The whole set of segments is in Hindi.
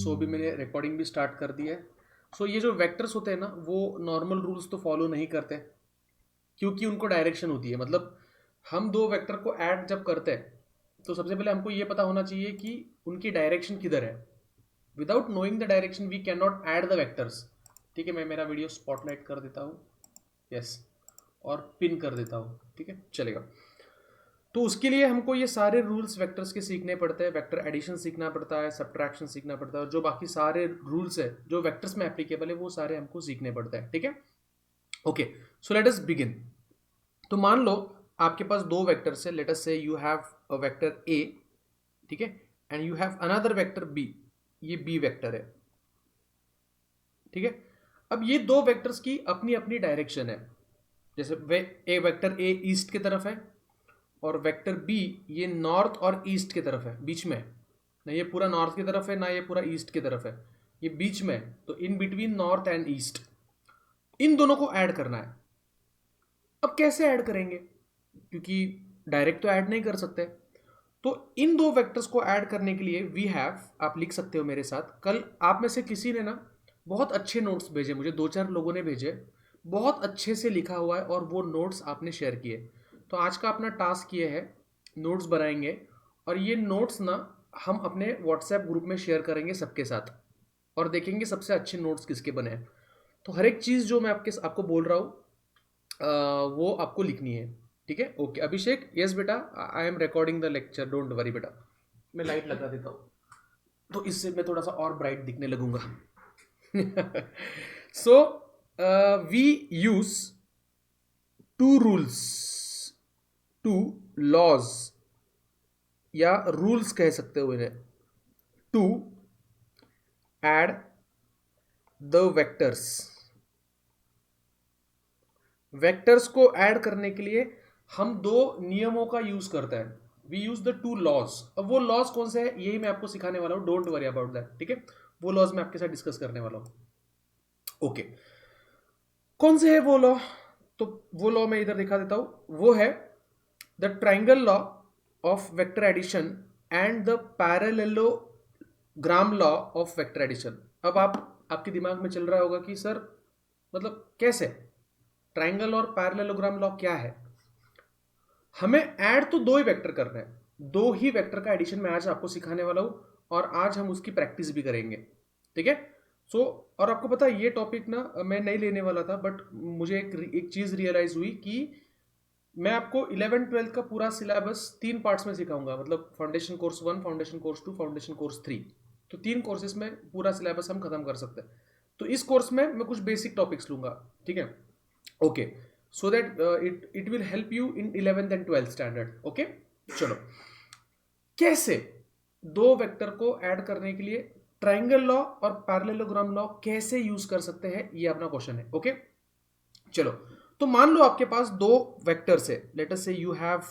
सो अभी मैंने रिकॉर्डिंग भी स्टार्ट कर दी है। सो ये जो वेक्टर्स होते हैं ना, वो नॉर्मल रूल्स तो फॉलो नहीं करते क्योंकि उनको डायरेक्शन होती है। मतलब हम दो वेक्टर को ऐड जब करते हैं तो सबसे पहले हमको ये पता होना चाहिए कि उनकी डायरेक्शन किधर है। Without knowing the direction we can not add the vectors. ठीक है, मैं मेरा वीडियो स्पॉटलाइट कर देता हूँ, यस, और पिन कर देता हूँ। ठीक है, चलेगा। तो उसके लिए हमको ये सारे रूल्स वेक्टर्स के सीखने पड़ते हैं। वेक्टर एडिशन सीखना पड़ता है, सब्ट्रैक्शन सीखना पड़ता है, और जो बाकी सारे रूल्स है जो वेक्टर्स में एप्लीकेबल है वो सारे हमको सीखने पड़ते हैं। ठीक है, okay, so let us begin. तो मान लो आपके पास दो वेक्टर्स है। Let us say you have a vector A, ठीक है, and you have another vector B. ये बी वेक्टर है, ठीक है। अब ये दो वेक्टर्स की अपनी अपनी डायरेक्शन है। जैसे ए वेक्टर ए ईस्ट की तरफ है और वेक्टर बी ये नॉर्थ और ईस्ट की तरफ है, बीच में। ना ये पूरा नॉर्थ की तरफ है ना ये पूरा ईस्ट की तरफ है, ये बीच में। तो in between north and east इन दोनों को ऐड करना है। अब कैसे ऐड करेंगे, क्योंकि डायरेक्ट तो ऐड नहीं कर सकते। तो इन दो वेक्टर्स को ऐड करने के लिए वी हैव, आप लिख सकते हो मेरे साथ। कल आप में से किसी ने ना बहुत अच्छे नोट्स भेजे मुझे, दो चार लोगों ने भेजे, बहुत अच्छे से लिखा हुआ है और वो नोट्स आपने शेयर किए। तो आज का अपना टास्क ये है, नोट्स बनाएंगे और ये नोट्स ना हम अपने व्हाट्सएप ग्रुप में शेयर करेंगे सबके साथ और देखेंगे सबसे अच्छे नोट्स किसके बने हैं। तो हर एक चीज़ जो मैं आपको बोल रहा हूँ वो आपको लिखनी है। ठीक है, ओके अभिषेक, यस बेटा, I am recording the lecture, don't worry बेटा। मैं लाइट लगा देता हूँ तो इससे मैं थोड़ा सा और ब्राइट दिखने लगूंगा। So we use two rules, two laws, या रूल्स कह सकते हो इन्हें, to add the vectors. Vectors को ऐड करने के लिए हम दो नियमों का यूज करते हैं। We use the two laws. अब वो लॉज कौन से है यही मैं आपको सिखाने वाला हूं, डोंट वरी अबाउट दैट। ठीक है, वो लॉज मैं आपके साथ डिस्कस करने वाला हूं। ओके, कौन से है वो लॉ? तो वो लॉ मैं इधर दिखा देता हूं। वो है the triangle law of vector addition and the parallelogram law of vector addition. अब आपके दिमाग में चल रहा होगा कि सर मतलब कैसे, ट्राइंगल और पैरेललोग्राम लॉ क्या है? हमें ऐड तो दो ही वेक्टर करना है, दो ही वेक्टर का एडिशन मैं आज आपको सिखाने वाला हूं और आज हम उसकी प्रैक्टिस भी करेंगे। ठीक है, सो और आपको पता है ये टॉपिक ना मैं नहीं लेने वाला था, बट मुझे एक चीज रियलाइज हुई कि मैं आपको 11th 12th का पूरा सिलेबस 3 पार्ट्स में सिखाऊंगा। मतलब foundation course 1, foundation course 2, foundation course 3। तो 3 कोर्सेज में पूरा सिलेबस हम खत्म कर सकते हैं। तो इस कोर्स में मैं कुछ बेसिक टॉपिक्स लूंगा। ठीक है, okay, so that it will help you in 11th and 12th standard. Okay, चलो, कैसे दो वेक्टर को ऐड करने के लिए ट्राइंगल लॉ और पैरेललोग्राम लॉ कैसे यूज कर सकते हैं, ये अपना क्वेश्चन है। ओके, चलो, तो मान लो आपके पास दो वेक्टर्स है। Let us say you have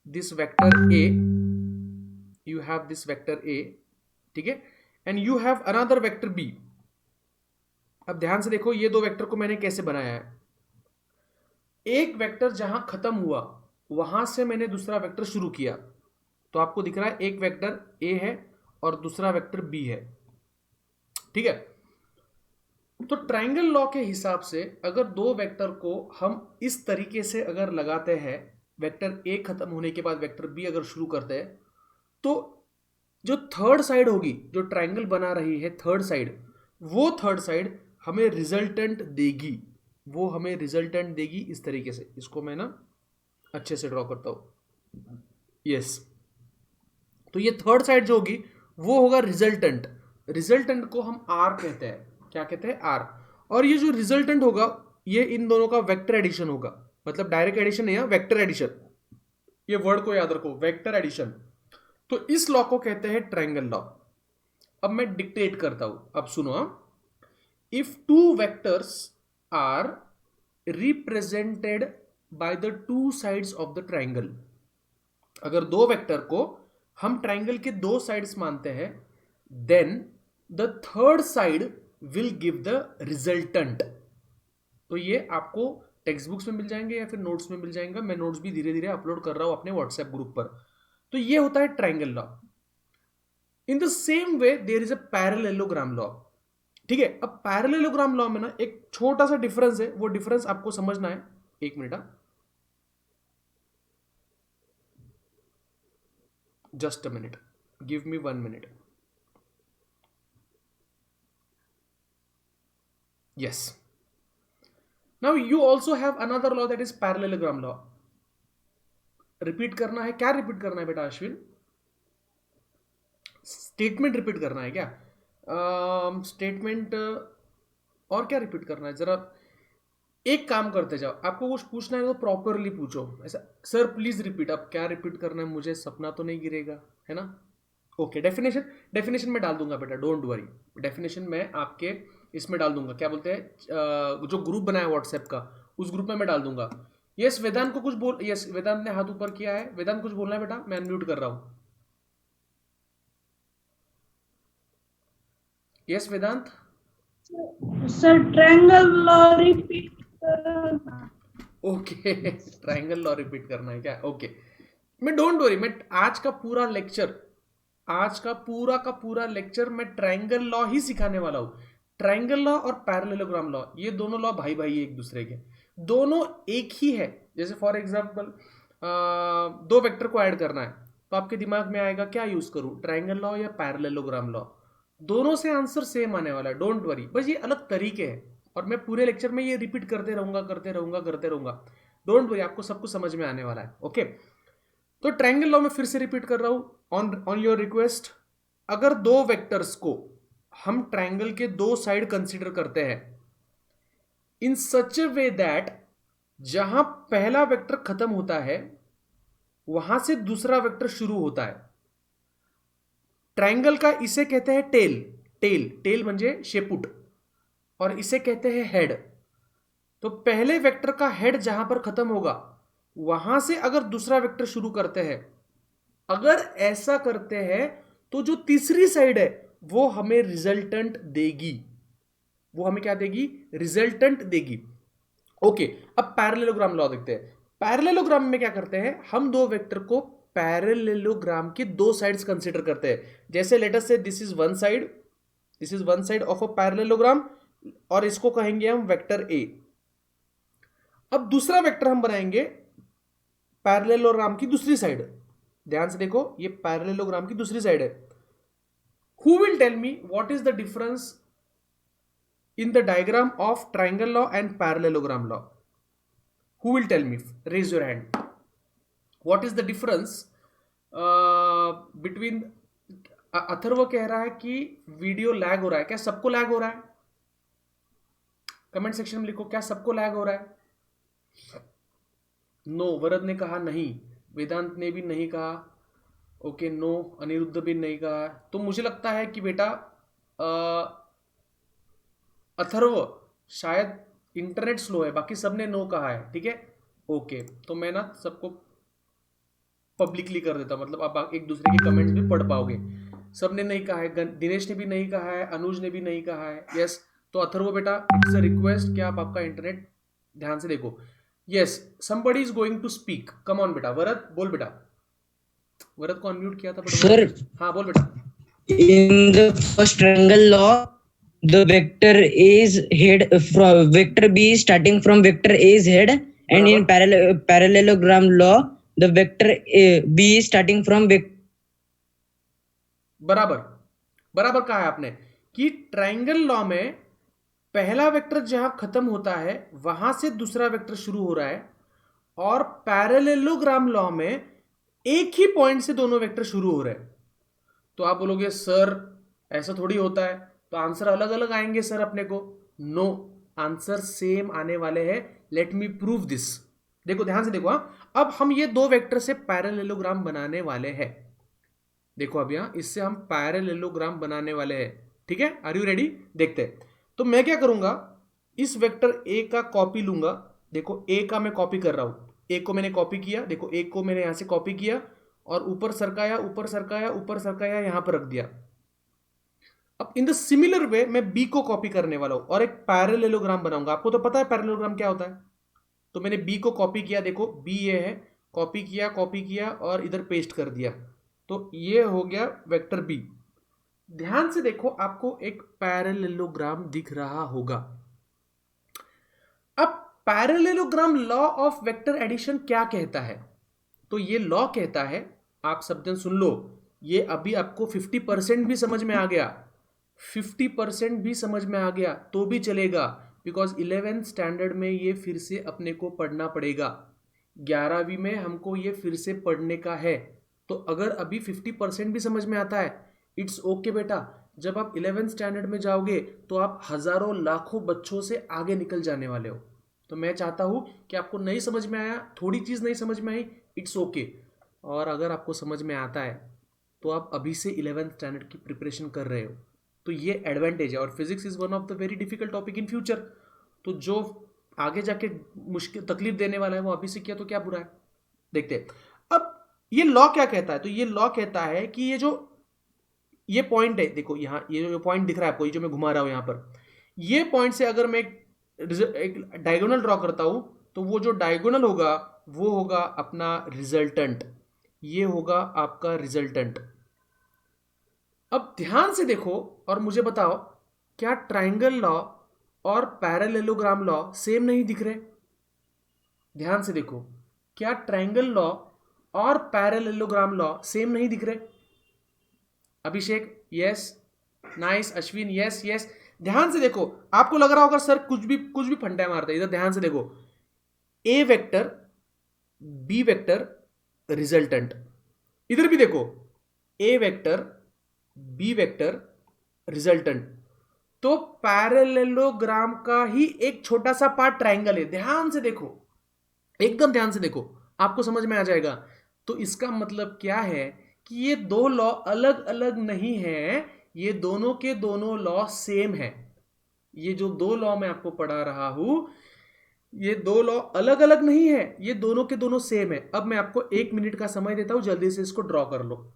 this vector A, you have this vector A, ठीक है, and you have another vector B. अब ध्यान से देखो ये दो वेक्टर को मैंने कैसे बनाया है। एक वेक्टर जहां खत्म हुआ वहां से मैंने दूसरा वेक्टर शुरू किया। तो आपको दिख रहा है एक वेक्टर ए है और दूसरा वेक्टर बी है। ठीक है, तो ट्राइंगल लॉ के हिसाब से अगर दो वेक्टर को हम इस तरीके से अगर लगाते हैं, वेक्टर ए खत्म होने के बाद वेक्टर बी अगर शुरू करते हैं, तो जो थर्ड साइड होगी जो ट्राइंगल बना रही है, थर्ड साइड, वो थर्ड साइड हमें रिजल्टेंट देगी। वो हमें रिजल्टेंट देगी इस तरीके से। इसको मैं ना अच्छे से ड्रॉ करता हूं, यस। तो ये थर्ड साइड जो होगी वो होगा रिजल्टेंट। रिजल्टेंट को हम आर कहते हैं। क्या कहते हैं? आर। और ये जो रिजल्टेंट होगा ये इन दोनों का वेक्टर एडिशन होगा। मतलब डायरेक्ट एडिशन है या वेक्टर एडिशन, ये वर्ड को याद रखो, वेक्टर एडिशन। तो इस लॉ को कहते हैं ट्रायंगल लॉ। अब मैं डिक्टेट करता हूं, अब सुनो। If two vectors are represented by the two sides of the triangle, अगर दो वेक्टर को हम ट्राइंगल के दो साइड्स मानते हैं, then the third side will give the resultant. तो ये आपको टेक्स्ट बुक्स में मिल जाएंगे या फिर नोट्स में मिल जाएंगे। मैं नोट्स भी धीरे धीरे अपलोड कर रहा हूं अपने व्हाट्सएप ग्रुप पर। तो ये होता है triangle law. In the same way there is a parallelogram law. ठीक है, अब पैरेललोग्राम लॉ में ना एक छोटा सा डिफरेंस है, वो डिफरेंस आपको समझना है। एक minute, just a minute, give me 1 minute. Yes, now you also have another law that is parallelogram law. Repeat करना है, क्या रिपीट करना है बेटा अश्विन? स्टेटमेंट रिपीट करना है क्या? स्टेटमेंट और क्या रिपीट करना है? जरा एक काम करते जाओ, आपको कुछ पूछना है तो प्रॉपरली पूछो। ऐसा सर प्लीज रिपीट, अब क्या रिपीट करना है, मुझे सपना तो नहीं गिरेगा, है ना? ओके, डेफिनेशन में डाल दूंगा बेटा, डोंट वरी। डेफिनेशन में आपके इसमें डाल दूंगा, क्या बोलते हैं, जो ग्रुप बनाया व्हाट्सएप का, उस ग्रुप में मैं डाल दूंगा। यस वेदांत को कुछ बोल, यस वेदांत ने हाथ ऊपर किया है। वेदांत कुछ बोलना है बेटा, मैं अनम्यूट कर रहा हूं। यस वेदांत। सर ट्रायंगल लॉ रिपीट करना। ओके, ट्रायंगल लॉ रिपीट करना है क्या? ओके, मैं डोंट वरी, मैं आज का पूरा लेक्चर मैं ट्रायंगल लॉ ही सिखाने वाला हूं। ट्रायंगल लॉ और पैरेललोग्राम लॉ, ये दोनों लॉ भाई भाई एक दूसरे के, दोनों एक ही है। जैसे फॉर एग्जांपल दो वेक्टर को ऐड करना है, तो आपके दिमाग में आएगा क्या यूज करूं, ट्रायंगल लॉ या पैरेललोग्राम लॉ? दोनों से आंसर सेम आने वाला है, डोंट वरी, बस ये अलग तरीके हैं। और मैं पूरे लेक्चर में ये रिपीट करते रहूंगा। डोंट वरी, आपको सब कुछ समझ में आने वाला है। ओके, तो ट्रायंगल लॉ में फिर से रिपीट कर रहा हूं ऑन योर रिक्वेस्ट। अगर दो वेक्टर्स को हम ट्रायंगल के दो साइड कंसीडर करते हैं इन सच ए वे दैट जहां पहला वेक्टर खत्म होता है वहां से दूसरा वेक्टर शुरू होता है, ट्रायंगल का इसे कहते हैं टेल म्हणजे शेपुट, और इसे कहते हैं हेड। तो पहले वेक्टर का हेड जहां पर खत्म होगा वहां से अगर दूसरा वेक्टर शुरू करते हैं, अगर ऐसा करते हैं तो जो तीसरी साइड है वो हमें रिजल्टेंट देगी। वो हमें क्या देगी? रिजल्टेंट देगी। ओके, अब पैरेललोग्राम लॉ देखते हैं। पैरेललोग्राम में क्या करते हैं, हम दो वेक्टर को पैरेललोग्राम की दो साइड्स कंसीडर करते हैं। जैसे लेट अस से this is one side of a parallelogram, और इसको कहेंगे हम वेक्टर ए। अब दूसरा वेक्टर हम बनाएंगे पैरेललोग्राम की दूसरी साइड। ध्यान से देखो, ये पैरेललोग्राम की दूसरी साइड है। Who will tell me what is the difference in the diagram of triangle law and parallelogram law? Who will tell me? Raise your hand. What is the difference between? Atharva कह रहा है कि वीडियो लैग हो रहा है, क्या सबको लैग हो रहा है? कमेंट सेक्शन में लिखो, क्या सबको लैग हो रहा है? नो, वरद ने कहा नहीं, वेदांत ने भी नहीं कहा, ओके नो, अनिरुद्ध भी नहीं कहा। तो मुझे लगता है कि बेटा अथर्व शायद इंटरनेट स्लो है, बाकी सबने नो कहा है। ठीक है, ओके, तो मैं ना सबको पब्लिकली कर देता हूं, मतलब आप एक दूसरे के कमेंट्स भी पढ़ पाओगे। सबने नहीं कहा है, दिनेश ने भी नहीं कहा है, अनुज ने भी नहीं कहा है। यस, तो अथर्व बेटा इट्स अ रिक्वेस्ट कि आप आपका इंटरनेट ध्यान से देखो। Yes, somebody is going to speak, come on बेटा। वरद बोल बेटा, वरद को अनम्यूट किया था सर। हाँ बोल बेटा। In the first triangle law, the vector A is head from vector B is starting from vector A is head, and in parallelogram law, the vector B is starting from बराबर कहा है आपने कि ट्रायंगल लॉ में पहला वेक्टर जहां खत्म होता है वहां से दूसरा वेक्टर शुरू हो रहा है, और पैरेललोग्राम लॉ में एक ही पॉइंट से दोनों वेक्टर शुरू हो रहे हैं। तो आप बोलोगे सर ऐसा थोड़ी होता है, तो आंसर अलग अलग आएंगे सर अपने को। नो, आंसर सेम आने वाले हैं। Let me prove this. देखो ध्यान से देखो, अब हम ये दो वेक्टर से पैरेललोग्राम बनाने वाले हैं। देखो अब यहां इससे हम पैरेललोग्राम बनाने वाले हैं। ठीक है, आर यू रेडी? देखते हैं। तो मैं क्या करूंगा, इस वेक्टर ए का कॉपी लूंगा। देखो ए का मैं कॉपी कर रहा हूं, ए को मैंने कॉपी किया, देखो ए को मैंने यहां से कॉपी किया और ऊपर सरकाया यहां पर रख दिया। अब इन द सिमिलर वे मैं बी को कॉपी करने वाला हूं और एक पैरेललोग्राम बनाऊंगा। आपको तो पता है पैरेललोग्राम क्या होता है। तो मैंने बी को कॉपी किया, देखो बी ये है, कॉपी किया और इधर पेस्ट कर दिया। तो ये हो गया वेक्टर बी। ध्यान से देखो, आपको एक पैरेललोग्राम दिख रहा होगा। अब parallelogram law of vector addition क्या कहता है? तो ये लॉ कहता है, आप सब जन सुन लो, ये अभी आपको 50% भी समझ में आ गया, 50% भी समझ में आ गया तो भी चलेगा, बिकॉज 11th स्टैंडर्ड में ये फिर से अपने को पढ़ना पड़ेगा, 11वीं में हमको ये फिर से पढ़ने का है। तो अगर अभी 50% भी समझ में आता है, इट्स ओके बेटा, जब आप 11th स्टैंडर्ड में जाओगे तो आप हजारों लाखों बच्चों से आगे निकल जाने वाले हो। तो मैं चाहता हूं कि आपको नहीं समझ में आया, थोड़ी चीज नहीं समझ में आई, इट्स ओके, और अगर आपको समझ में आता है तो आप अभी से 11th स्टैंडर्ड की प्रिपरेशन कर रहे हो, तो ये एडवांटेज है। और physics is one of the very difficult topic in future, तो जो आगे जाके मुश्किल तकलीफ देने वाला है वो अभी से किया तो क्या बुरा है। देखते हैं अब ये लॉ क्या कहता है। तो ये लॉ कहता है कि ये पॉइंट है, देखो यहाँ ये जो पॉइंट दिख रहा है आपको, ये जो मैं घुमा रहा हूं यहाँ पर, ये पॉइंट से अगर मैं एक डायगोनल ड्रॉ करता हूं तो वो जो डायगोनल होगा वो होगा अपना रिजल्टेंट, ये होगा आपका रिजल्टेंट। अब ध्यान से देखो और मुझे बताओ, क्या ट्रायंगल लॉ और पैरेललोग्राम लॉ सेम नहीं दिख रहे? ध्यान से देखो, क्या ट्रायंगल लॉ और पैरेललोग्राम लॉ सेम नहीं दिख रहे? Abhishek yes, nice, Ashwin yes yes. ध्यान से देखो, आपको लग रहा होगा सर कुछ भी फंडा मारता है, इधर ध्यान से देखो, ए वेक्टर बी वेक्टर रिजल्टेंट, इधर भी देखो ए वेक्टर बी वेक्टर रिजल्टेंट। तो पैरेललोग्राम का ही एक छोटा सा पार्ट ट्रायंगल है। ध्यान से देखो, एकदम ध्यान से देखो, आपको समझ में आ जाएगा। तो इसका मतलब क्या है कि ये दो लॉ अलग अलग नहीं है, ये दोनों के दोनों लॉ सेम है। ये जो दो लॉ मैं आपको पढ़ा रहा हूं, ये दो लॉ अलग अलग नहीं है, ये दोनों के दोनों सेम है। अब मैं आपको 1 मिनट का समय देता हूं, जल्दी से इसको ड्रॉ कर लो।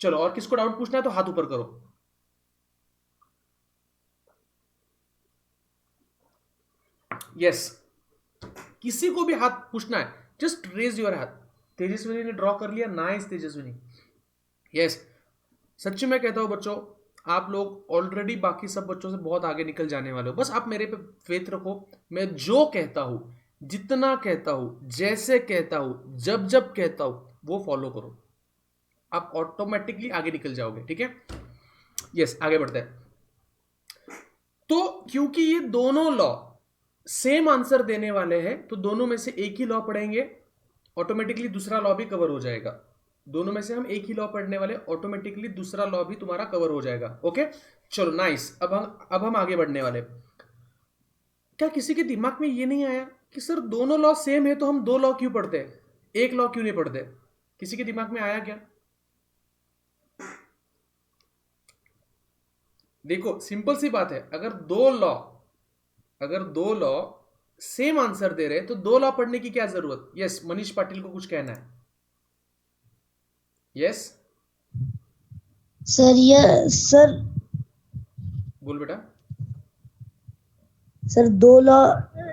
चलो, और किसको डाउट पूछना है तो हाथ ऊपर करो। यस, किसी को भी हाथ पूछना है, जस्ट रेज योर हाथ। तेजस्विनी ने ड्रॉ कर लिया, नाइस तेजस्विनी, यस। सच्ची में कहता हूं बच्चों, आप लोग ऑलरेडी बाकी सब बच्चों से बहुत आगे निकल जाने वाले हो। बस आप मेरे पे फेथ रखो, मैं जो कहता हूं, जितना कहता हूं, जैसे कहता हूं, जब जब कहता हूं, वो फॉलो करो, आप ऑटोमेटिकली आगे निकल जाओगे। ठीक है, यस, आगे बढ़ते हैं। तो क्योंकि ये दोनों लॉ सेम आंसर देने वाले हैं, तो दोनों में से एक ही लॉ पढ़ेंगे, ऑटोमेटिकली दूसरा लॉ भी कवर हो जाएगा। दोनों में से हम एक ही लॉ पढ़ने वाले, ऑटोमेटिकली दूसरा लॉ भी तुम्हारा कवर हो जाएगा। ओके, चलो नाइस। अब हम आगे बढ़ने वाले। क्या किसी के दिमाग में ये नहीं आया कि सर दोनों लॉ सेम है तो हम दो लॉ क्यों पढ़ते हैं, एक लॉ क्यों नहीं पढ़ते? किसी के दिमाग में आया क्या? देखो, सिंपल सी बात है, अगर दो लॉ सेम आंसर दे रहे तो दो लॉ पढ़ने की क्या जरूरत? यस, मनीष पाटिल को कुछ कहना है। यस सर बोल बेटा। सर दो लॉ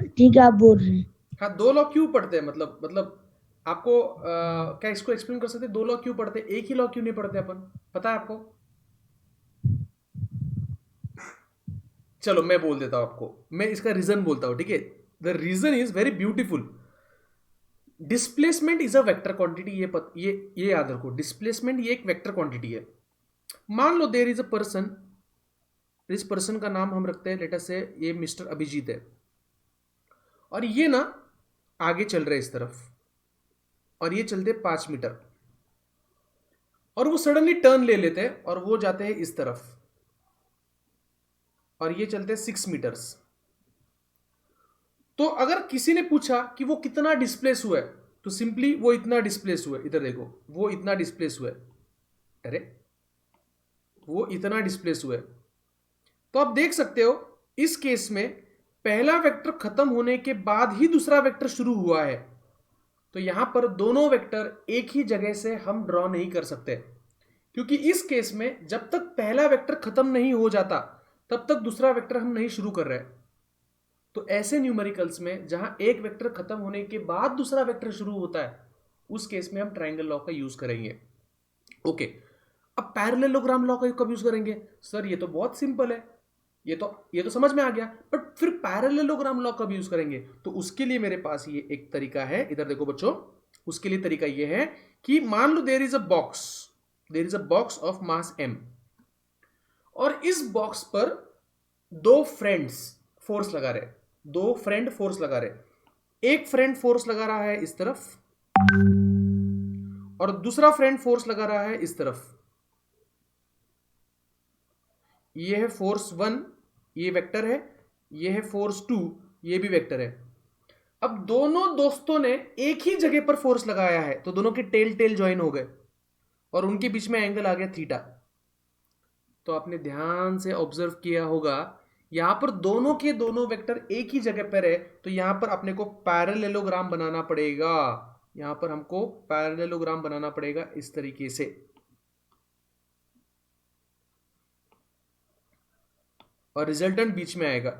ठीक है आप बोल रहे हैं। हाँ, दो लॉ क्यों पढ़ते हैं, मतलब आपको क्या इसको एक्सप्लेन कर सकते हैं? दो लॉ क्यों पढ़ते हैं, एक ही लॉ क्यों नहीं पढ़ते अपन, पता है आपको? चलो मैं बोल देता हूं आपको, मैं इसका रीजन बोलता हूं। ठीक है, the reason is very beautiful. Displacement is a vector quantity, ये याद रखो, डिस्प्लेसमेंट ये एक वेक्टर क्वांटिटी है। मान लो देयर इज अ पर्सन, इस पर्सन का नाम हम रखते हैं लेटर से ये मिस्टर अभिजीत है, और ये ना आगे चल रहे इस तरफ, और ये चलते 5 मीटर, और वो सडनली टर्न ले लेते हैं और वो जाते हैं इस तरफ, और ये चलते 6 मीटर्स। तो अगर किसी ने पूछा कि वो कितना डिस्प्लेस हुआ है, तो सिंपली वो इतना डिस्प्लेस हुआ है, इधर देखो, वो इतना डिस्प्लेस हुआ है, अरे वो इतना डिस्प्लेस हुआ है। तो आप देख सकते हो इस केस में पहला वेक्टर खत्म होने के बाद ही दूसरा वेक्टर शुरू हुआ है, तो यहां पर दोनों वेक्टर एक ही जगह से हम ड्रॉ नहीं कर सकते, क्योंकि इस केस में जब तक पहला वेक्टर खत्म नहीं हो जाता तब तक दूसरा वेक्टर हम नहीं शुरू कर रहे। तो ऐसे न्यूमेरिकल्स में जहां एक वेक्टर खत्म होने के बाद दूसरा वेक्टर शुरू होता है, उस केस में हम ट्रायंगल लॉ का यूज करेंगे। ओके, अब पैरेललोग्राम लॉ का कब यूज करेंगे? सर ये तो बहुत सिंपल है, ये तो समझ में आ गया, बट फिर पैरेललोग्राम लॉ कब यूज करेंगे? तो उसके लिए मेरे पास ये एक तरीका है, इधर देखो बच्चों। उसके लिए तरीका ये है कि मान लो there is a box of mass m, और इस बॉक्स पर दो फ्रेंड फोर्स लगा रहे। एक फ्रेंड फोर्स लगा रहा है इस तरफ, और दूसरा फ्रेंड फोर्स लगा रहा है इस तरफ। ये है फोर्स 1, ये वेक्टर है, ये है फोर्स 2, ये भी वेक्टर है। अब दोनों दोस्तों ने एक ही जगह पर फोर्स लगाया है, तो दोनों के टेल ज्वाइन हो गए और उनके बीच में एंगल आ गया थीटा। तो आपने ध्यान से ऑब्जर्व किया होगा, यहां पर दोनों के दोनों वेक्टर एक ही जगह पर है, तो यहां पर अपने को पैरेललोग्राम बनाना पड़ेगा। यहां पर हमको पैरेललोग्राम बनाना पड़ेगा इस तरीके से। और रिजल्टेंट बीच में आएगा।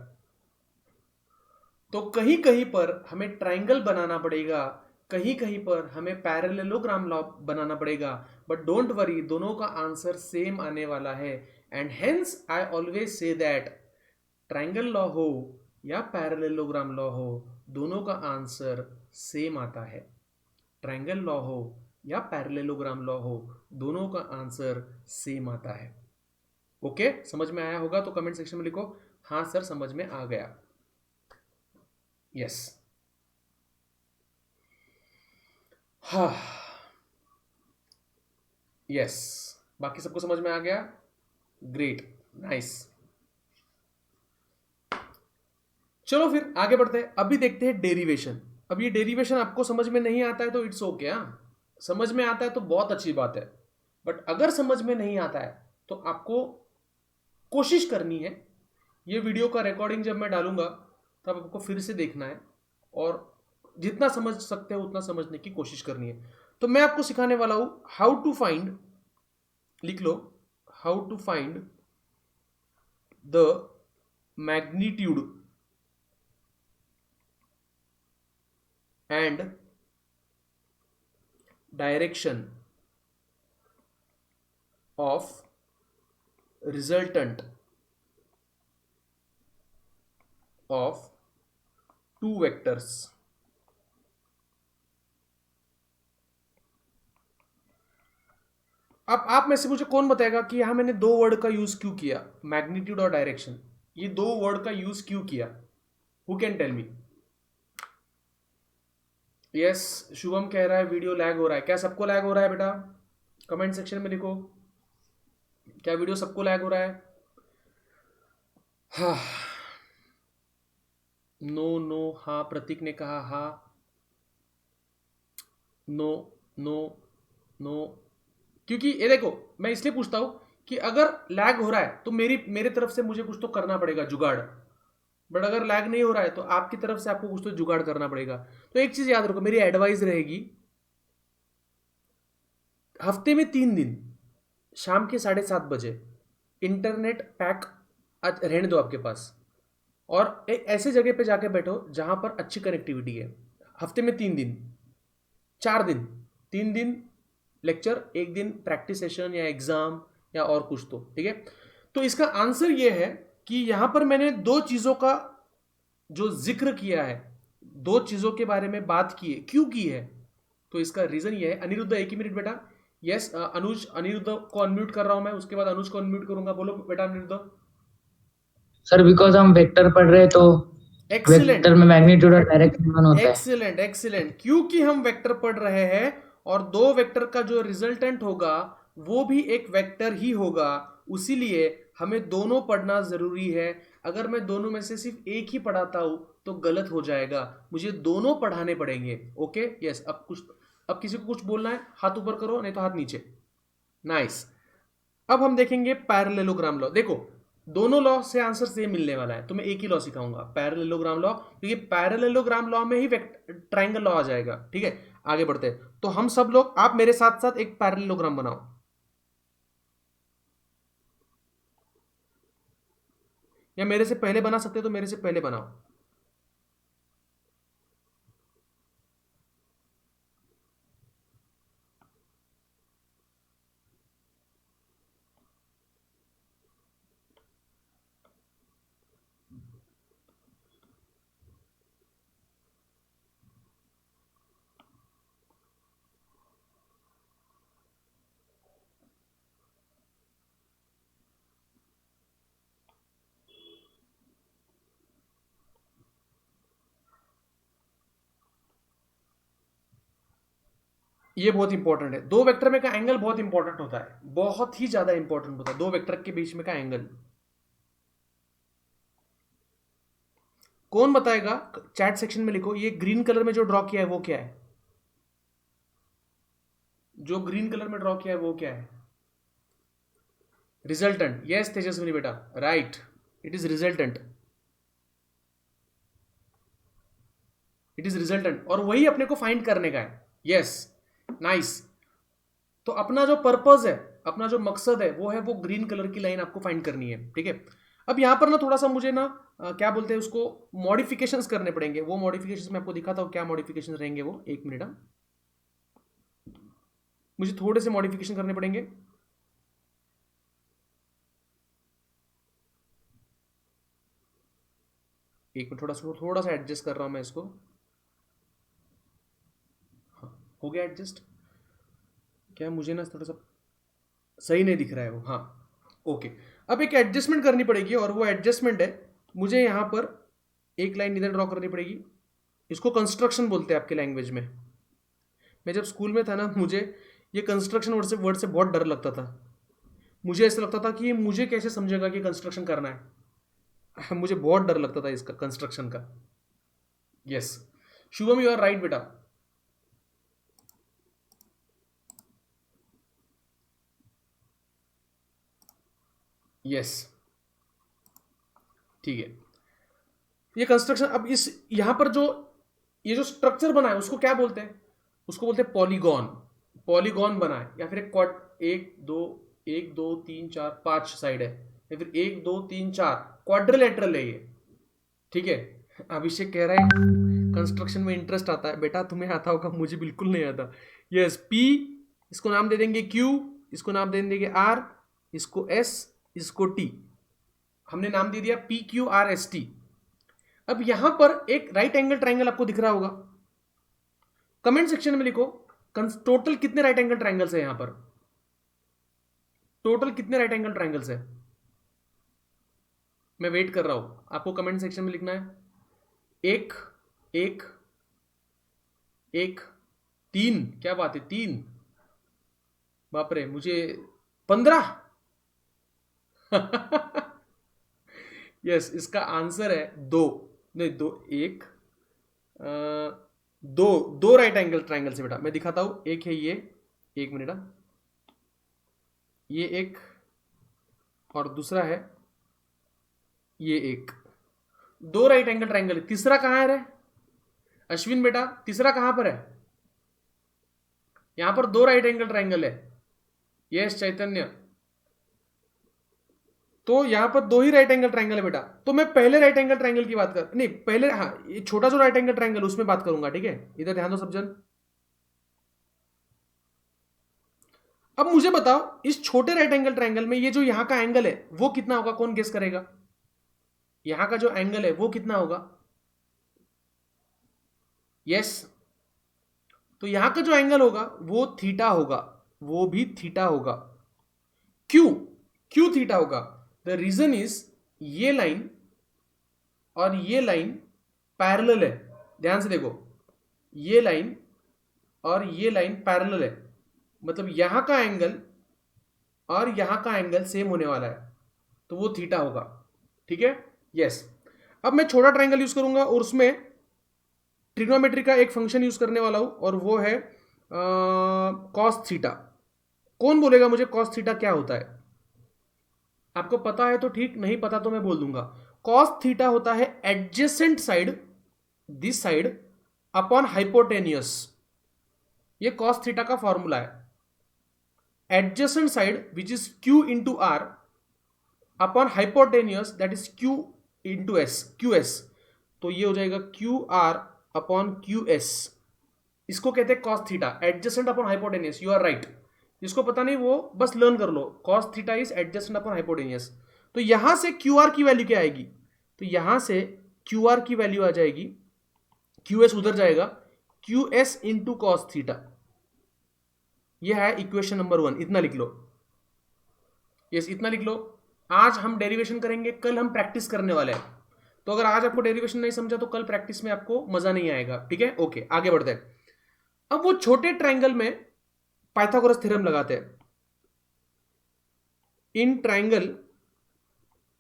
तो कहीं कहीं पर हमें ट्राइंगल बनाना पड़ेगा, कहीं कहीं पर हमें पैरेललोग्राम बनाना पड़ेगा, बट डोंट वरी, दोनों का आंसर सेम आने वाला है। And hence I always say that triangle law हो या पैरेललोग्राम लॉ हो, दोनों का आंसर सेम आता है। ट्राइंगल लॉ हो या पैरेललोग्राम लॉ हो, दोनों का आंसर सेम आता है। ओके, समझ में आया होगा तो कमेंट सेक्शन में लिखो हाँ सर समझ में आ गया। यस, हाँ, यस, बाकी सबको समझ में आ गया? Great, nice. चलो फिर आगे बढ़ते हैं। अभी देखते हैं डेरिवेशन। अब ये डेरिवेशन आपको समझ में नहीं आता है तो इट्स ओके, समझ में आता है तो बहुत अच्छी बात है, बट अगर समझ में नहीं आता है तो आपको कोशिश करनी है। ये वीडियो का रिकॉर्डिंग जब मैं डालूंगा तब आपको फिर से देखना है और जितना समझ सकते हो उतना समझने की कोशिश करनी है। तो मैं आपको सिखाने वाला हूं हाउ टू फाइंड, लिख लो, how to find the magnitude and direction of resultant of two vectors। अब आप में से मुझे कौन बताएगा कि यहां मैंने दो वर्ड का यूज क्यों किया, मैग्नीट्यूड और डायरेक्शन, ये दो वर्ड का यूज क्यों किया? Who can tell me? Yes, Shubham कह रहा है वीडियो लैग हो रहा है। क्या सबको लैग हो रहा है बेटा? कमेंट सेक्शन में लिखो, क्या वीडियो सबको लैग हो रहा है? हाँ, नो नो, हाँ, प्रतीक ने कहा हाँ, नो नो नो। क्योंकि ये देखो, मैं इसलिए पूछता हूं कि अगर लैग हो रहा है तो मेरे तरफ से मुझे कुछ तो करना पड़ेगा जुगाड़, बट अगर लैग नहीं हो रहा है तो आपकी तरफ से आपको कुछ तो जुगाड़ करना पड़ेगा। तो एक चीज याद रखो, मेरी एडवाइस रहेगी, हफ्ते में 3 दिन शाम के 7:30 बजे इंटरनेट पैक रहने दो आपके पास, और एक ऐसे जगह पे जाके बैठो जहां पर अच्छी कनेक्टिविटी है। हफ्ते में 3 दिन, 4 दिन, 3 दिन लेक्चर, एक दिन प्रैक्टिस सेशन या एग्जाम या और कुछ तो, ठीक है। तो इसका आंसर यह है कि यहां पर मैंने दो चीजों का जो जिक्र किया है, दो चीजों के बारे में बात की है, क्यों की है? तो इसका रीजन ये है। अनिरुद्ध, एक ही मिनट बेटा। यस, अनुज, अनिरुद्ध को अनम्यूट कर रहा हूं मैं, उसके बाद अनुज को अनम्यूट करूंगा। बोलो बेटा अनिरुद्ध। सर बिकॉज हम वेक्टर पढ़ रहे हैं तो एक्सीलेंट, वेक्टर में मैग्नीट्यूड और डायरेक्शन वन होता है। Excellent, excellent. क्योंकि हम वेक्टर पढ़ रहे हैं और दो वेक्टर का जो रिजल्टेंट होगा वो भी एक वेक्टर ही होगा, उसीलिए हमें दोनों पढ़ना जरूरी है। अगर मैं दोनों में से सिर्फ एक ही पढ़ाता हूं तो गलत हो जाएगा, मुझे दोनों पढ़ाने पड़ेंगे। Okay, yes. अब किसी को कुछ बोलना है, हाथ ऊपर करो, नहीं तो हाथ नीचे। नाइस। अब हम देखेंगे पैरेललोग्राम लॉ। देखो, दोनों लॉ से आंसर सेम मिलने वाला है, तो मैं एक ही लॉ सिखाऊंगा, पैरेललोग्राम लॉ, क्योंकि पैरेललोग्राम लॉ में ही ट्राइंगल लॉ आ जाएगा। ठीक है, आगे बढ़ते हैं। तो हम सब लोग, आप मेरे साथ साथ एक पैरेललोग्राम बनाओ, या मेरे से पहले बना सकते हो तो मेरे से पहले बनाओ। ये बहुत इंपॉर्टेंट है, दो वेक्टर में का एंगल बहुत इंपॉर्टेंट होता है, बहुत ही ज्यादा इंपॉर्टेंट होता है दो वेक्टर के बीच में का एंगल। कौन बताएगा? चैट सेक्शन में लिखो, ये ग्रीन कलर में जो ड्रॉ किया है वो क्या है? जो ग्रीन कलर में ड्रॉ किया है वो क्या है? रिजल्टेंट। यस तेजस्विनी बेटा, right, it is resultant, it is resultant, और वही अपने को फाइंड करने का है। Yes, nice. तो अपना जो पर्पस है, अपना जो मकसद है वो है वो ग्रीन कलर की लाइन आपको फाइंड करनी है, ठीक है। अब यहां पर ना थोड़ा सा मुझे ना क्या बोलते हैं उसको, मॉडिफिकेशंस करने पड़ेंगे। वो मॉडिफिकेशंस मैं आपको दिखाता हूं क्या मॉडिफिकेशंस रहेंगे वो। एक मिनट, मुझे थोड़े से मॉडिफिकेशन करने पड़ेंगे। एक मिनट, थोड़ा सा एडजस्ट कर रहा हूं मैं इसको। हाँ, हो गया एडजस्ट। क्या मुझे ना थोड़ा सा सही नहीं दिख रहा है वो, हाँ ओके। अब एक एडजस्टमेंट करनी पड़ेगी, और वो एडजस्टमेंट है मुझे यहाँ पर एक लाइन इधर ड्रॉ करनी पड़ेगी। इसको कंस्ट्रक्शन बोलते हैं आपके लैंग्वेज में। मैं जब स्कूल में था ना, मुझे ये कंस्ट्रक्शन वर्ड से बहुत डर लगता था। मुझे ऐसा लगता था कि ये मुझे कैसे समझेगा कि कंस्ट्रक्शन करना है। मुझे बहुत डर लगता था इसका, कंस्ट्रक्शन का। Yes Shubham, you are right बेटा। यस ठीक है, ये कंस्ट्रक्शन। अब इस यहां पर जो ये जो स्ट्रक्चर बना है उसको क्या बोलते हैं? उसको बोलते हैं पॉलीगॉन। पॉलीगॉन बना है, या फिर एक क्वाड, एक दो तीन चार पांच साइड है, या फिर एक दो तीन चार, क्वाड्रिलेटरल है ये, ठीक है। अभिषेक कह रहा है कंस्ट्रक्शन में इंटरेस्ट आता है। बेटा तुम्हें आता होगा, मुझे बिल्कुल नहीं आता। यस, पी, इसको नाम दे देंगे क्यू, इसको नाम दे देंगे आर, इसको एस, इसको टी। हमने नाम दे दिया P Q R S T. अब यहां पर एक राइट एंगल ट्राइंगल आपको दिख रहा होगा। कमेंट सेक्शन में लिखो टोटल कितने राइट एंगल ट्राइंगल्स है यहां पर, टोटल कितने राइट एंगल ट्राइंगल्स है। मैं वेट कर रहा हूं, आपको कमेंट सेक्शन में लिखना है। एक, एक, एक, तीन, क्या बात है, तीन, बाप रे, मुझे 15। यस, इसका आंसर है दो, नहीं दो, एक, दो, दो राइट एंगल ट्राइंगल से बेटा। मैं दिखाता हूं, एक है ये, एक मिनट, ये एक, और दूसरा है ये एक, दो राइट एंगल ट्राइंगल। तीसरा कहां है रे अश्विन बेटा, तीसरा कहां पर है? यहां पर दो राइट एंगल ट्राइंगल है। यस चैतन्य, तो यहां पर दो ही राइट एंगल ट्राइंगल है बेटा। तो मैं पहले राइट एंगल ट्राइंगल की बात कर, नहीं पहले, हाँ ये छोटा जो राइट एंगल ट्राइंगल उसमें बात करूंगा, ठीक है। इधर ध्यान दो सब जन। अब मुझे बताओ इस छोटे राइट एंगल ट्राइंगल में ये जो यहां का एंगल है वो कितना होगा, कौन गेस करेगा? यहां का जो एंगल है वो कितना होगा? यस, तो यहां का जो एंगल होगा वो थीटा होगा, वो भी थीटा होगा। क्यों? क्यों थीटा होगा? द रीजन इज ये लाइन और ये लाइन पैरेलल है। ध्यान से देखो, ये लाइन और ये लाइन पैरेलल है, मतलब यहां का एंगल और यहां का एंगल सेम होने वाला है, तो वो थीटा होगा, ठीक है। यस, अब मैं छोटा ट्राइंगल यूज करूंगा और उसमें ट्रिग्नोमेट्री का एक फंक्शन यूज करने वाला हूं, और वो है कॉस थीटा। कौन बोलेगा मुझे कॉस थीटा क्या होता है? आपको पता है तो ठीक, नहीं पता तो मैं बोल दूंगा। कॉस थीटा होता है adjacent side, this side, upon hypotenuse. ये कॉस थीटा का फॉर्मूला है। Adjacent side which is Q into R upon hypotenuse that is Q into S, Q S. तो ये हो जाएगा Q R upon Q S. इसको कहते हैं cos theta, adjacent upon hypotenuse. You are right, जिसको पता नहीं वो बस लर्न कर लो, cos theta is adjacent upon hypotenuse. तो यहां से क्यू आर की वैल्यू क्या आएगी? तो यहां से क्यू आर की वैल्यू आ जाएगी, क्यू एस उधर जाएगा, Q S into cos theta. यह है इक्वेशन नंबर 1, इतना लिख लो। यस, इतना लिख लो। आज हम डेरिवेशन करेंगे, कल हम प्रैक्टिस करने वाले हैं। तो अगर आज आपको डेरिवेशन नहीं समझा तो कल प्रैक्टिस में आपको मजा नहीं आएगा, ठीक है। ओके, आगे बढ़ते हैं। अब वो छोटे ट्राइंगल में पाइथागोरस थ्योरम लगाते हैं। In triangle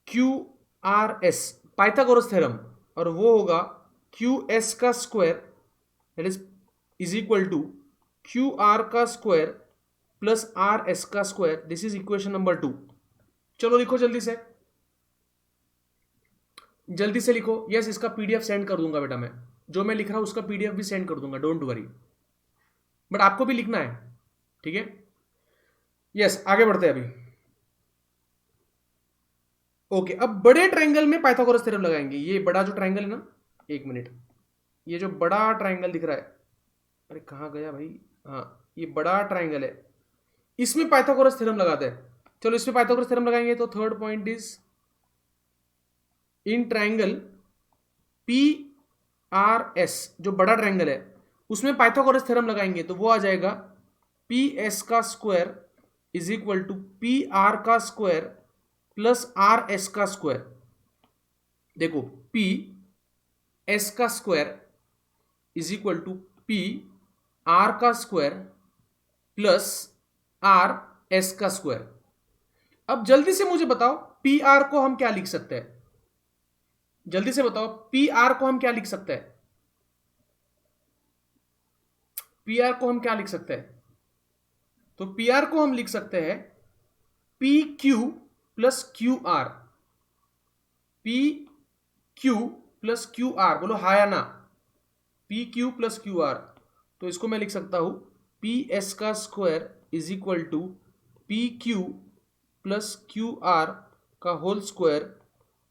Q R S Pythagoras theorem, और वो होगा क्यू एस का square that is equal to Q R का स्क्वायर प्लस आर एस का square. This is equation number 2। चलो लिखो जल्दी से, जल्दी से लिखो। यस, इसका पीडीएफ सेंड कर दूंगा बेटा, मैं जो मैं लिख रहा हूं उसका पीडीएफ भी सेंड कर दूंगा, डोंट वरी, बट आपको भी लिखना है, ठीक है। यस, आगे बढ़ते हैं अभी। ओके, अब बड़े ट्रायंगल में पाइथागोरस थ्योरम लगाएंगे। ये बड़ा जो ट्रायंगल है ना, एक मिनट, ये जो बड़ा ट्रायंगल दिख रहा है, अरे कहाँ गया भाई, हाँ ये बड़ा ट्रायंगल है, इसमें पाइथागोरस थ्योरम लगाते हैं। चलो इसमें पाइथागोरस थ्योरम लगाएंगे तो third point is in triangle P R S, जो बड़ा ट्रायंगल है उसमें पाइथागोरस थ्योरम लगाएंगे तो वो आ जाएगा पी एस का square is equal to P R का स्क्वायर प्लस आर एस का स्क्वायर। देखो पी एस का square is equal to P R का स्क्वायर प्लस आर एस का स्क्वायर। अब जल्दी से मुझे बताओ पी आर को हम क्या लिख सकते हैं, जल्दी से बताओ पी आर को हम क्या लिख सकते हैं, पी आर को हम क्या लिख सकते हैं? तो पी आर को हम लिख सकते हैं P Q plus Q R, P Q plus Q R, बोलो हा या ना, P Q plus Q R. तो इसको मैं लिख सकता हूं पी एस का square is equal to P Q plus Q R का whole square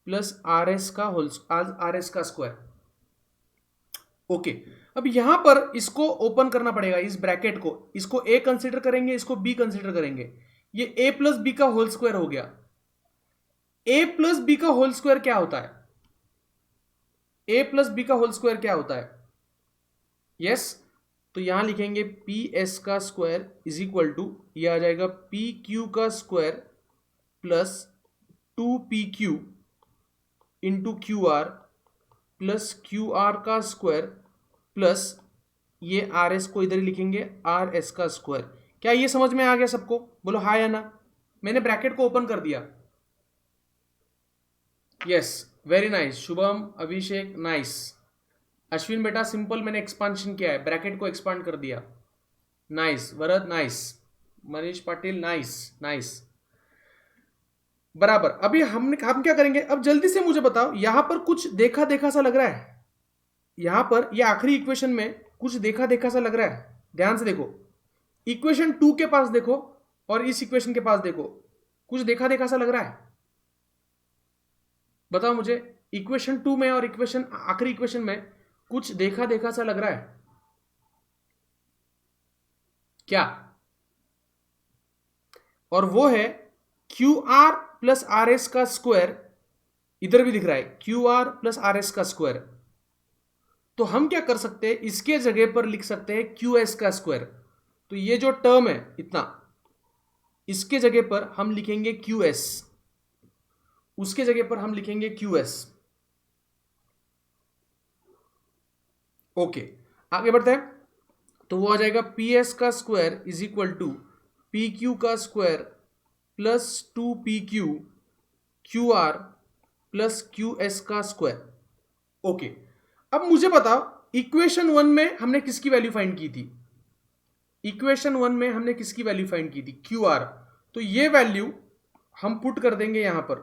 plus R S का होल आर एस का स्क्वायर। ओके, अब यहां पर इसको ओपन करना पड़ेगा, इस ब्रैकेट को, इसको ए कंसीडर करेंगे, इसको बी कंसीडर करेंगे। ये ए प्लस बी का होल स्क्वायर हो गया। ए प्लस बी का होल स्क्वायर क्या होता है? ए प्लस बी का होल स्क्वायर क्या होता है? यस, तो यहां लिखेंगे पी एस का स्क्वायर इज इक्वल टू, ये आ जाएगा पी क्यू का square plus 2pq into Q R plus Q R का स्क्वायर प्लस ये आर एस को इधर ही लिखेंगे आर एस का स्क्वायर। क्या ये समझ में आ गया सबको? बोलो हाँ या ना। मैंने ब्रैकेट को ओपन कर दिया। यस, वेरी नाइस शुभम, अभिषेक नाइस। अश्विन बेटा सिंपल मैंने एक्सपांशन किया है, ब्रैकेट को एक्सपांड कर दिया। Nice Varad, nice Manish Patil, nice nice, बराबर। अभी हम क्या करेंगे, अब जल्दी से मुझे बताओ, यहां पर कुछ देखा देखा सा लग रहा है, यहां पर ये आखिरी इक्वेशन में कुछ देखा देखा सा लग रहा है। ध्यान से देखो, इक्वेशन 2 के पास देखो और इस इक्वेशन के पास देखो, कुछ देखा देखा सा लग रहा है? बताओ मुझे, इक्वेशन 2 में और इक्वेशन आखिरी इक्वेशन में कुछ देखा देखा सा लग रहा है क्या? और वो है Q R plus R S का स्क्वायर, इधर भी दिख रहा है Q R plus R S का स्क्वायर। तो हम क्या कर सकते हैं, इसके जगह पर लिख सकते हैं क्यू एस का स्क्वायर। तो ये जो टर्म है इतना, इसके जगह पर हम लिखेंगे क्यू एस, उसके जगह पर हम लिखेंगे क्यू एस। ओके, आगे बढ़ते हैं। तो वो आ जाएगा पी एस का square is equal to P Q का square plus 2pq Q R plus Q S का स्क्वायर। ओके, अब मुझे बताओ इक्वेशन 1 में हमने किसकी वैल्यू फाइंड की थी? इक्वेशन 1 में हमने किसकी वैल्यू फाइंड की थी? Q R. तो ये वैल्यू हम पुट कर देंगे यहां पर,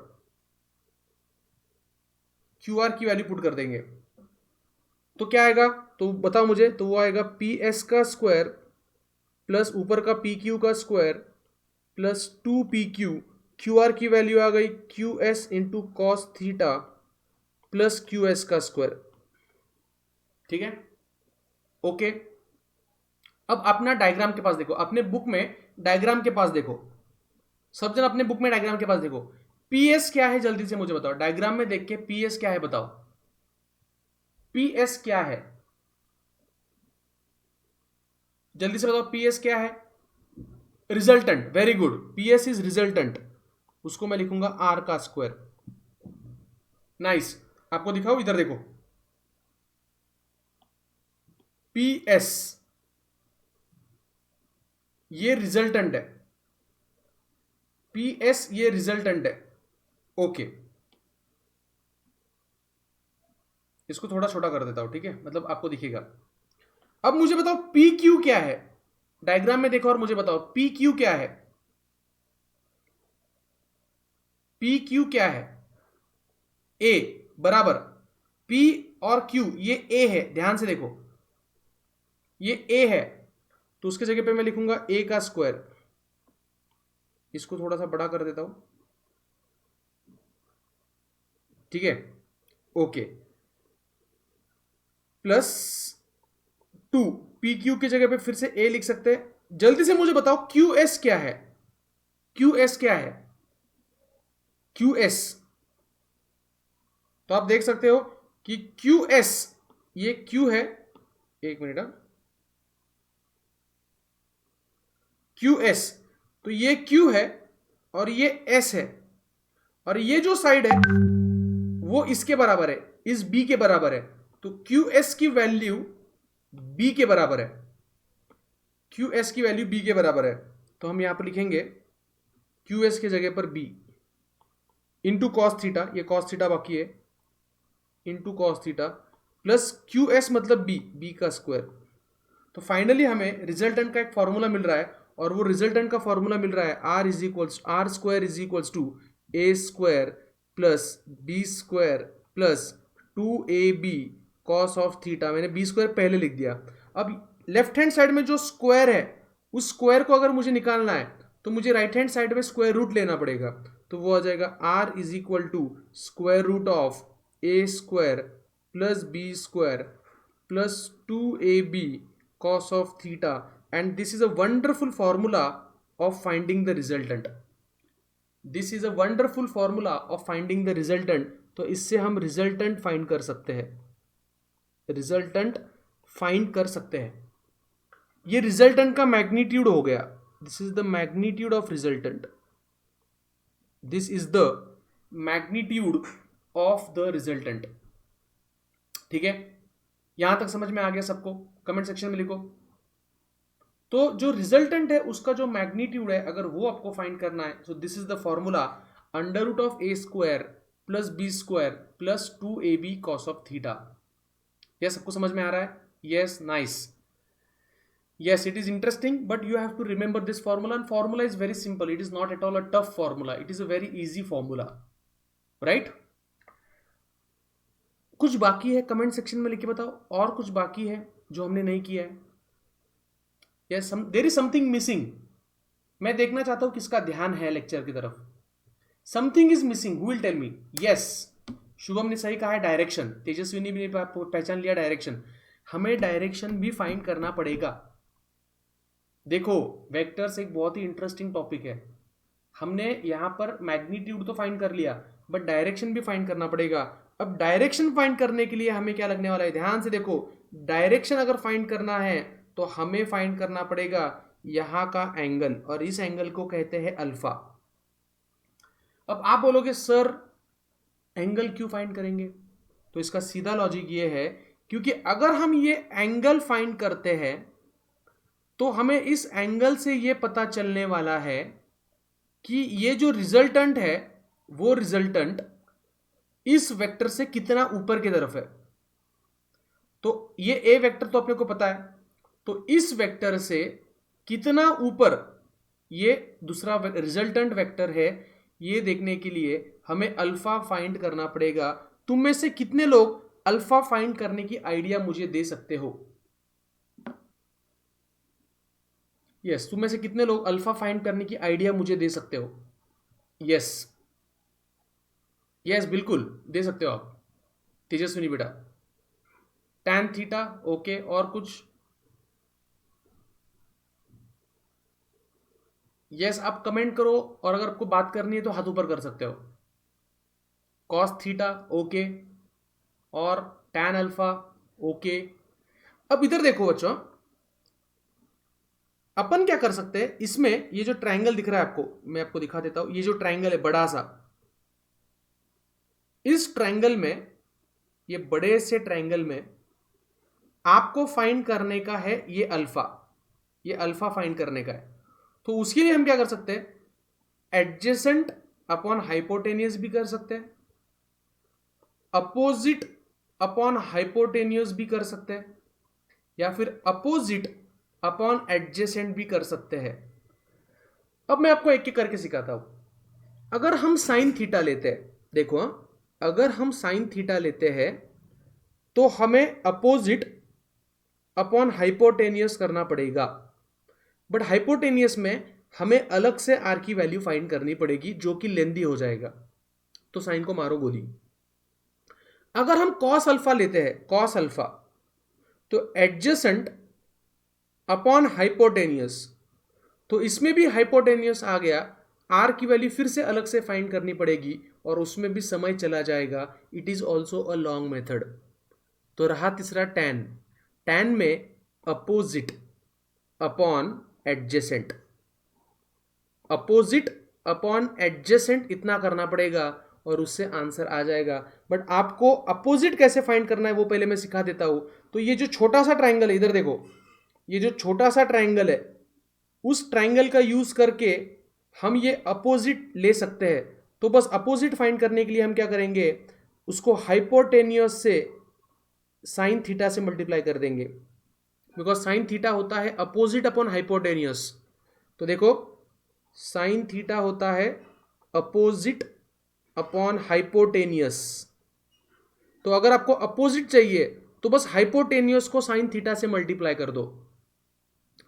क्यू आर की वैल्यू पुट कर देंगे तो क्या आएगा? तो बताओ मुझे, तो वो आएगा पी एस का स्क्वायर प्लस ऊपर का पी क्यू का square plus 2pq, Q are की वैल्यू आ गई Q S into cos theta plus Q S का स्क्वायर। ठीक है, ओके। अब अपना डायग्राम के पास देखो, अपने बुक में डायग्राम के पास देखो, सब जन अपने बुक में डायग्राम के पास देखो। पी एस क्या है जल्दी से मुझे बताओ, डायग्राम में देख के पी एस क्या है बताओ, पी एस क्या है जल्दी से बताओ, पी एस क्या है? Resultant, very good, P S is resultant, उसको मैं लिखूंगा आर का स्क्वायर। नाइस, आपको दिखाओ, इधर देखो, पी एस ये रिजल्टेंट है, PS ये रिजल्टेंट है। ओके, इसको थोड़ा छोटा कर देता हूं, ठीक है, मतलब आपको दिखेगा। अब मुझे बताओ PQ क्या है, डायग्राम में देखो और मुझे बताओ PQ क्या है। PQ क्या है? A बराबर P और Q, ये A है, ध्यान से देखो ये A है, तो उसके जगह पे मैं लिखूंगा A का स्क्वायर। इसको थोड़ा सा बड़ा कर देता हूं, ठीक है, ओके, प्लस 2 PQ की जगह पे फिर से A लिख सकते हैं। जल्दी से मुझे बताओ QS क्या है? QS क्या है? QS, तो आप देख सकते हो कि QS ये Q है, एक मिनट, QS, तो ये Q है और ये S है, और ये जो साइड है वो इसके बराबर है, इस B के बराबर है, तो QS की वैल्यू B के बराबर है, QS की वैल्यू B के बराबर है। तो हम यहां पर लिखेंगे QS की जगह पर B इंटू कॉस थीटा, ये कॉस थीटा बाकी है, into cos theta plus QS मतलब B का स्क्वायर। तो फाइनली हमें रिजल्टेंट का एक फॉर्मूला मिल रहा है, और वो रिजल्टेंट का फॉर्मूला मिल रहा है R square is equals to A square plus B square plus 2AB cos of theta. मैंने B स्क्वायर पहले लिख दिया। अब लेफ्ट हैंड साइड में जो स्क्वायर है, उस स्क्वायर को अगर मुझे निकालना है तो मुझे राइट हैंड साइड में स्क्वायर रूट लेना पड़ेगा, तो वो आ जाएगा R is equal to square root of A square plus B square plus 2AB cos of theta, and this is a wonderful formula of finding the resultant. This is a wonderful formula of finding the resultant. तो इससे हम रिजल्टेंट फाइंड कर सकते हैं, रिजल्टेंट फाइंड कर सकते हैं। ये रिजल्टेंट का मैग्नीट्यूड हो गया, this is the magnitude of resultant, this is the magnitude of the resultant. ठीक है, यहां तक समझ में आ गया सबको? कमेंट सेक्शन में लिखो। तो जो रिजल्टेंट है उसका जो मैग्नीट्यूड है, अगर वो आपको फाइंड करना है, so this is the formula under root of A square plus B square plus 2AB cos of theta. यह सबको समझ में आ रहा है? Yes, nice. Yes, it is interesting, but you have to remember this formula, and formula is very simple. It is not at all a tough formula. It is a very easy formula, right? कुछ बाकी है कमेंट सेक्शन में लिख के बताओ, और कुछ बाकी है जो हमने नहीं किया है? Yes, there is something missing. मैं देखना चाहता हूं किसका ध्यान है लेक्चर की तरफ। Something is missing. Who will tell me? Yes, Shubham ने सही कहा है, डायरेक्शन। तेजस्वी ने भी पहचान लिया डायरेक्शन। हमें डायरेक्शन भी फाइंड करना पड़ेगा। देखो, वेक्टर्स एक बहुत ही इंटरेस्टिंग टॉपिक है। हमने यहां पर मैग्नीट्यूड तो फाइंड कर लिया, बट डायरेक्शन भी फाइंड करना पड़ेगा। अब डायरेक्शन फाइंड करने के लिए हमें क्या लगने वाला है, ध्यान से देखो। डायरेक्शन अगर फाइंड करना है तो हमें फाइंड करना पड़ेगा यहां का एंगल, और इस एंगल को कहते हैं अल्फा। अब आप बोलोगे सर एंगल क्यों फाइंड करेंगे? तो इसका सीधा लॉजिक ये है, क्योंकि अगर हम ये एंगल फाइंड करते हैं तो हमें इस एंगल से ये पता चलने वाला है कि ये जो रिजल्टेंट है वो रिजल्टेंट इस वेक्टर से कितना ऊपर की तरफ है। तो ये ए वेक्टर तो अपने को पता है, तो इस वेक्टर से कितना ऊपर ये दूसरा रिजल्टेंट वेक्टर है, ये देखने के लिए हमें अल्फा फाइंड करना पड़ेगा। तुम में से कितने लोग अल्फा फाइंड करने की आइडिया मुझे दे सकते हो? यस, तुम में से कितने लोग अल्फा फाइंड करने की आइडिया मुझे दे सकते हो? यस, यस, बिल्कुल दे सकते हो आप। तेजस्विनी बेटा, टैन थीटा, ओके, और कुछ? यस, आप कमेंट करो, और अगर आपको बात करनी है तो हाथ ऊपर कर सकते हो। कॉस थीटा, ओके, और टैन अल्फा, ओके। अब इधर देखो बच्चों, अपन क्या कर सकते हैं, इसमें ये जो ट्रायंगल दिख रहा है आपको, मैं आपको दिखा देता हूं। ये जो ट्रायंगल है बड़ा सा, इस ट्रायंगल में, ये बड़े से ट्रायंगल में आपको फाइंड करने का है ये अल्फा फाइंड करने का है। तो उसके लिए हम क्या कर सकते हैं, एडजेसेंट अपॉन हाइपोटेनियस भी कर सकते हैं, अपोजिट अपॉन हाइपोटेनियस भी कर सकते हैं, या फिर अपोजिट अपॉन एडजेसेंट भी कर सकते हैं। अब मैं आपको एक एक करके सिखाता हूं। अगर हम साइन थीटा लेते हैं, देखो अगर हम साइन थीटा लेते हैं तो हमें अपोजिट अपॉन हाइपोटेनियस करना पड़ेगा, बट हाइपोटेनियस में हमें अलग से आर की वैल्यू फाइंड करनी पड़ेगी जो कि लेंदी हो जाएगा। तो साइन को मारो गोली। अगर हम कॉस अल्फा लेते हैं, कॉस अल्फा, तो एडजेसेंट अपॉन हाइपोटेनियस, तो इसमें भी हाइपोटेनियस आ गया, आर की वैल्यू फिर से अलग से फाइंड करनी पड़ेगी और उसमें भी समय चला जाएगा। It is also a long method. तो रहा तीसरा टैन। टैन में opposite upon adjacent, opposite upon adjacent इतना करना पड़ेगा और उससे आंसर आ जाएगा। बट आपको अपोजिट कैसे फाइंड करना है वो पहले मैं सिखा देता हूं। तो ये जो छोटा सा ट्राइंगल है, इधर देखो, ये जो छोटा सा ट्राइंगल है, उस ट्राइंगल का यूज करके हम ये अपोजिट ले सकते हैं। तो बस अपोजिट फाइंड करने के लिए हम क्या करेंगे, उसको हाइपोटेनियस से साइन थीटा से मल्टीप्लाई कर देंगे, बिकॉज साइन थीटा होता है अपोजिट अपॉन हाइपोटेनियस। तो देखो साइन थीटा होता है अपोजिट अपॉन हाइपोटेनियस। तो अगर आपको अपोजिट चाहिए तो बस हाइपोटेनियस को साइन थीटा से मल्टीप्लाई कर दो।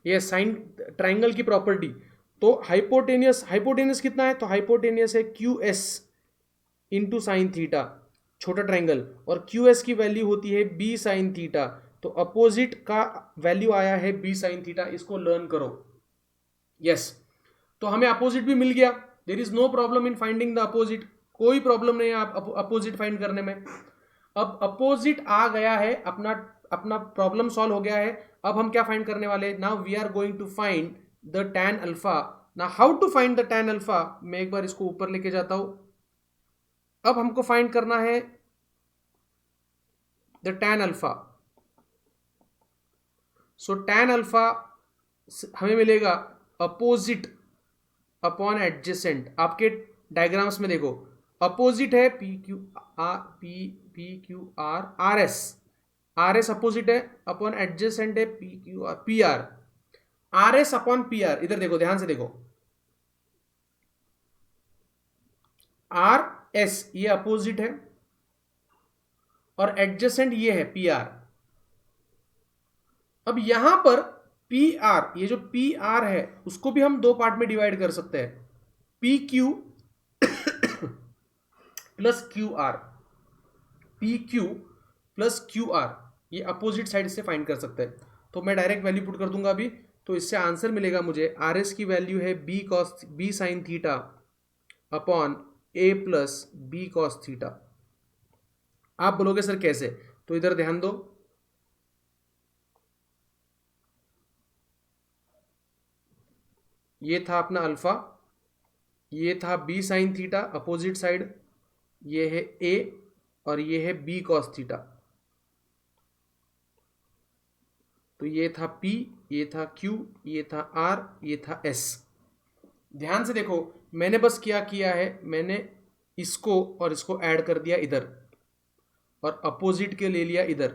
ये साइन ट्राइंगल की प्रॉपर्टी। तो हाइपोटेनियस, हाइपोटेनियस कितना है, तो हाइपोटेनियस है Q S into sine theta, छोटा ट्राइंगल, और क्यू एस की वैल्यू होती है बी साइन थीटा। तो अपोजिट का वैल्यू आया है बी साइन थीटा, इसको लर्न करो। यस, तो हमें अपोजिट भी मिल गया। There is no problem in finding the opposite, कोई प्रॉब्लम नहीं है आप अपोजिट फाइंड करने में। अब अपोजिट आ गया है, अपना प्रॉब्लम सॉल्व हो गया है। अब हम क्या फाइंड करने वाले, now we are going to find the tan alpha. ना how to find the tan alpha, मैं एक बार इसको ऊपर लेके जाता हूं। अब हमको फाइंड करना है the tan alpha. So tan alpha हमें मिलेगा अपोजिट अपॉन एडजेसेंट। आपके डायग्राम्स में देखो अपोजिट है P Q R R S, R S opposite है, अपॉन एडजेसेंट है P Q R P R, R S upon P R. इधर देखो, ध्यान से देखो, आर एस ये अपोजिट है और एडजेसेंट ये है पी आर। अब यहां पर पी आर, ये जो पी आर है उसको भी हम दो पार्ट में डिवाइड कर सकते हैं, P Q plus Q R, P Q plus Q are, ये अपोजिट साइड से फाइंड कर सकते हैं। तो मैं डायरेक्ट वैल्यू पुट कर दूंगा अभी, तो इससे आंसर मिलेगा मुझे, आर एस की वैल्यू है बी साइन थीटा अपॉन ए प्लस बी कॉस थीटा। आप बोलोगे सर कैसे, तो इधर ध्यान दो, ये था अपना अल्फा, ये था B sine theta opposite side, ये है ए और ये है बी कॉस थीटा। तो ये था P, ये था Q, ये था R, ये था S। ध्यान से देखो, मैंने बस क्या किया है, मैंने इसको और इसको ऐड कर दिया इधर और अपोजिट के ले लिया इधर,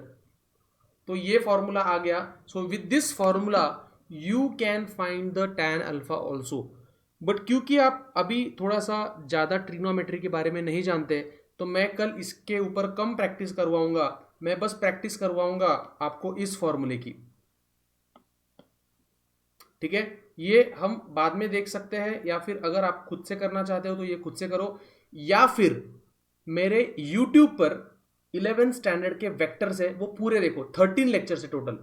तो ये फॉर्मूला आ गया। So with this formula you can find the tan alpha also. But क्योंकि आप अभी थोड़ा सा ज़्यादा ट्रिग्नोमेट्री के बारे में नहीं जानते, तो मैं कल इसके ऊपर कम प्रैक्टिस करवाऊंगा। मैं बस प्रैक्टिस करवाऊंगा आपको इस फॉर्मूले की, ठीक है। ये हम बाद में देख सकते हैं, या फिर अगर आप खुद से करना चाहते हो तो ये खुद से करो, या फिर मेरे YouTube पर 11th स्टैंडर्ड के वेक्टर से वो पूरे देखो, 13 लेक्चर से, टोटल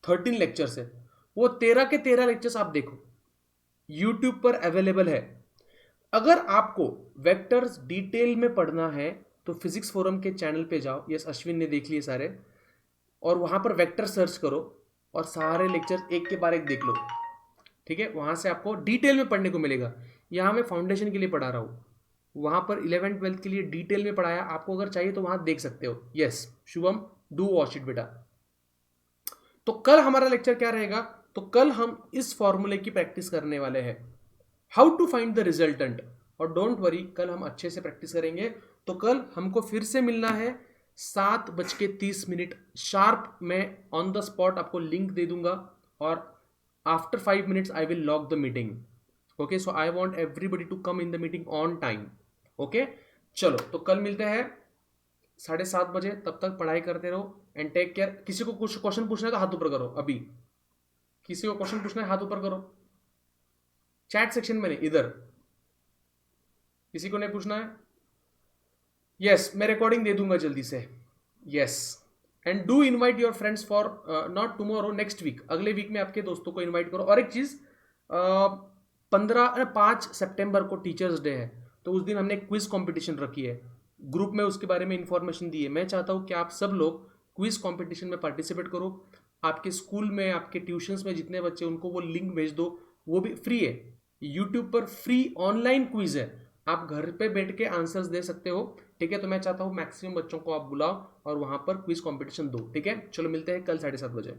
13 लेक्चर से, वो 13 के 13 लेक्चर्स आप देखो, YouTube पर अवेलेबल है। अगर आपको वेक्टर्स डिटेल में पढ़ना है तो फिजिक्स फोरम के चैनल पे जाओ, यस अश्विन ने देख लिए सारे, और वहां पर वेक्टर सर्च करो और सारे लेक्चर एक के बाद एक देख लो, ठीक है। वहां से आपको डिटेल में पढ़ने को मिलेगा। यहाँ मैं फाउंडेशन के लिए पढ़ा रहा हूँ, वहां पर 11th 12th के लिए डिटेल में पढ़ाया। आपको अगर चाहिए तो वहां देख सकते हो। Yes Shubham, do watch it बेटा। तो कल हमारा लेक्चर क्या रहेगा, तो कल हम इस फॉर्मूले की प्रैक्टिस करने वाले हैं, how to find the resultant. और डोंट वरी, कल हम अच्छे से प्रैक्टिस करेंगे। तो कल हमको फिर से मिलना है 7:30 शार्प। मैं ऑन द स्पॉट आपको लिंक दे दूंगा और after 5 minutes I will lock the meeting. Okay, so I want everybody to come in the meeting on time. Okay, चलो तो कल मिलते हैं 7:30 बजे। तब तक पढ़ाई करते रहो एंड टेक केयर। किसी को कुछ क्वेश्चन पूछना है तो हाथ ऊपर करो। अभी किसी को क्वेश्चन पूछना है हाथ ऊपर करो, चैट सेक्शन में नहीं, इधर। किसी को नहीं पूछना है? यस, मैं रिकॉर्डिंग दे दूंगा जल्दी से। Yes, and do invite your friends for not tomorrow, next week, अगले वीक में आपके दोस्तों को इनवाइट करो। और एक चीज, 5 सितंबर को टीचर्स डे है, तो उस दिन हमने क्विज कंपटीशन रखी है, ग्रुप में उसके बारे में इंफॉर्मेशन दी है। मैं चाहता हूं कि आप सब लोग क्विज कंपटीशन में पार्टिसिपेट करो। आपके स्कूल में, आपके ट्यूशंस में जितने बच्चे, उनको वो लिंक भेज दो, वो भी फ्री है। यूट्यूब पर फ्री ऑनलाइन क्विज है, आप घर पे बैठ के आंसर्स दे सकते हो। ठीक है, तो मैं चाहता हूँ मैक्सिमम बच्चों को आप बुलाओ और वहां पर क्विज कंपटीशन दो। ठीक है, चलो मिलते हैं कल 7:30 बजे।